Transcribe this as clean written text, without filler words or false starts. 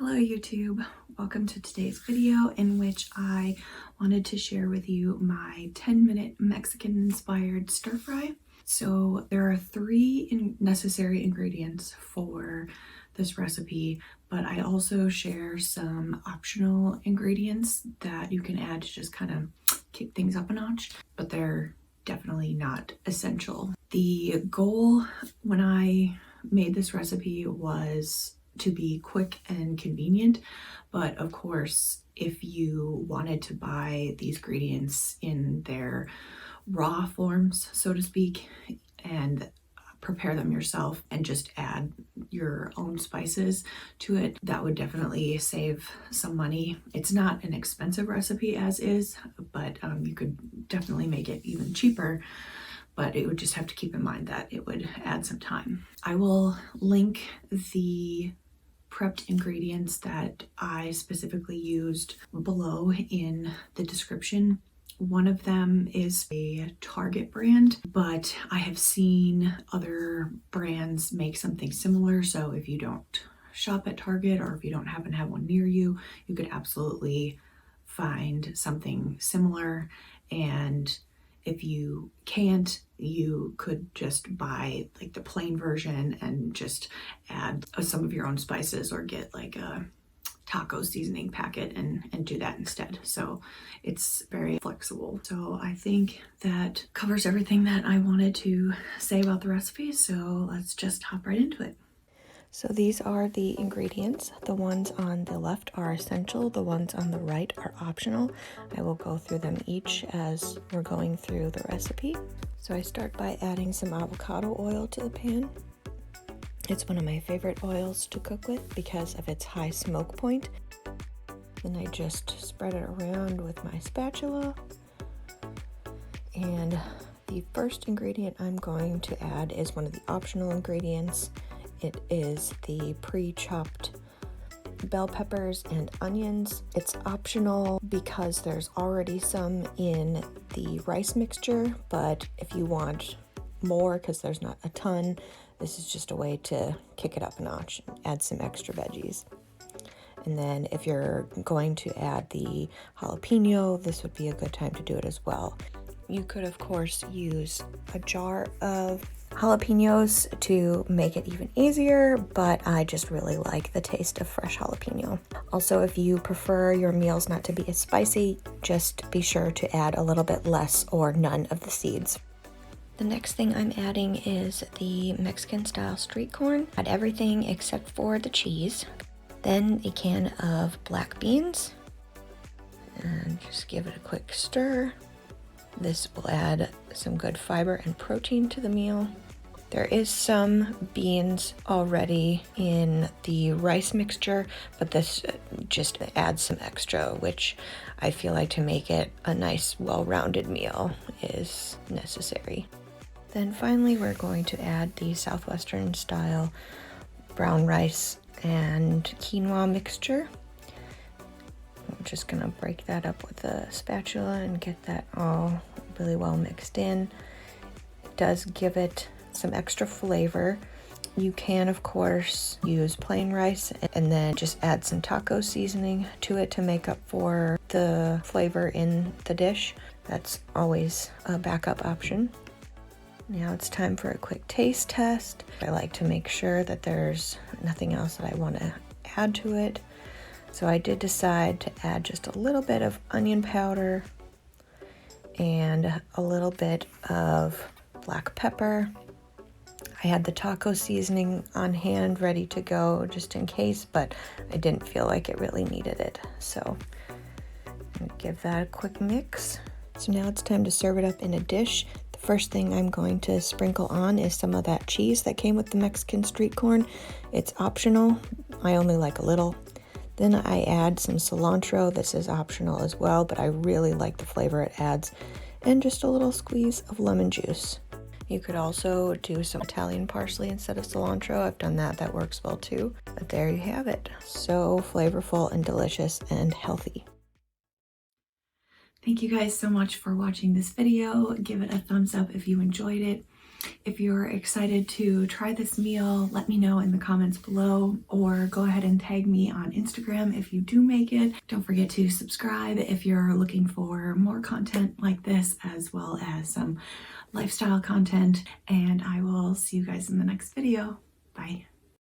Hello YouTube, welcome to today's video in which I wanted to share with you my 10-minute Mexican inspired stir fry. So there are 3 necessary ingredients for this recipe, but I also share some optional ingredients that you can add to just kind of kick things up a notch, but they're definitely not essential. The goal when I made this recipe was to be quick and convenient, but of course if you wanted to buy these ingredients in their raw forms, so to speak, and prepare them yourself and just add your own spices to it, that would definitely save some money. It's not an expensive recipe as is, but you could definitely make it even cheaper, but it would just have to keep in mind that it would add some time. I will link the prepped ingredients that I specifically used below in the description. One of them is a Target brand, but I have seen other brands make something similar. So if you don't shop at Target or if you don't happen to have one near you, you could absolutely find something similar. And if you can't, you could just buy like the plain version and just add some of your own spices, or get like a taco seasoning packet and do that instead. So it's very flexible. So I think that covers everything that I wanted to say about the recipe. So let's just hop right into it. So these are the ingredients. The ones on the left are essential. The ones on the right are optional. I will go through them each as we're going through the recipe. So I start by adding some avocado oil to the pan. It's one of my favorite oils to cook with because of its high smoke point. Then I just spread it around with my spatula. And the first ingredient I'm going to add is one of the optional ingredients. It is the pre-chopped bell peppers and onions. It's optional because there's already some in the rice mixture, but if you want more, because there's not a ton, this is just a way to kick it up a notch and add some extra veggies. And then if you're going to add the jalapeno, this would be a good time to do it as well. You could of course use a jar of jalapenos to make it even easier, but I just really like the taste of fresh jalapeno. Also, if you prefer your meals not to be as spicy, just be sure to add a little bit less or none of the seeds. The next thing I'm adding is the Mexican style street corn. Add everything except for the cheese. Then a can of black beans, and just give it a quick stir. This will add some good fiber and protein to the meal. There is some beans already in the rice mixture, but this just adds some extra, which I feel like to make it a nice, well-rounded meal is necessary. Then finally, we're going to add the Southwestern style brown rice and quinoa mixture. I'm just gonna break that up with a spatula and get that all really well mixed in. It does give it some extra flavor. You can of course use plain rice and then just add some taco seasoning to it to make up for the flavor in the dish. That's always a backup option. Now it's time for a quick taste test. I like to make sure that there's nothing else that I want to add to it. So I did decide to add just a little bit of onion powder and a little bit of black pepper. I had the taco seasoning on hand ready to go just in case, but I didn't feel like it really needed it. So I'm gonna give that a quick mix. So now it's time to serve it up in a dish. The first thing I'm going to sprinkle on is some of that cheese that came with the Mexican street corn. It's optional. I only like a little. Then I add some cilantro. This is optional as well, but I really like the flavor it adds. And just a little squeeze of lemon juice. You could also do some Italian parsley instead of cilantro. I've done that, that works well too. But there you have it. So flavorful and delicious and healthy. Thank you guys so much for watching this video. Give it a thumbs up if you enjoyed it. If you're excited to try this meal, let me know in the comments below, or go ahead and tag me on Instagram if you do make it. Don't forget to subscribe if you're looking for more content like this, as well as some lifestyle content, and I will see you guys in the next video.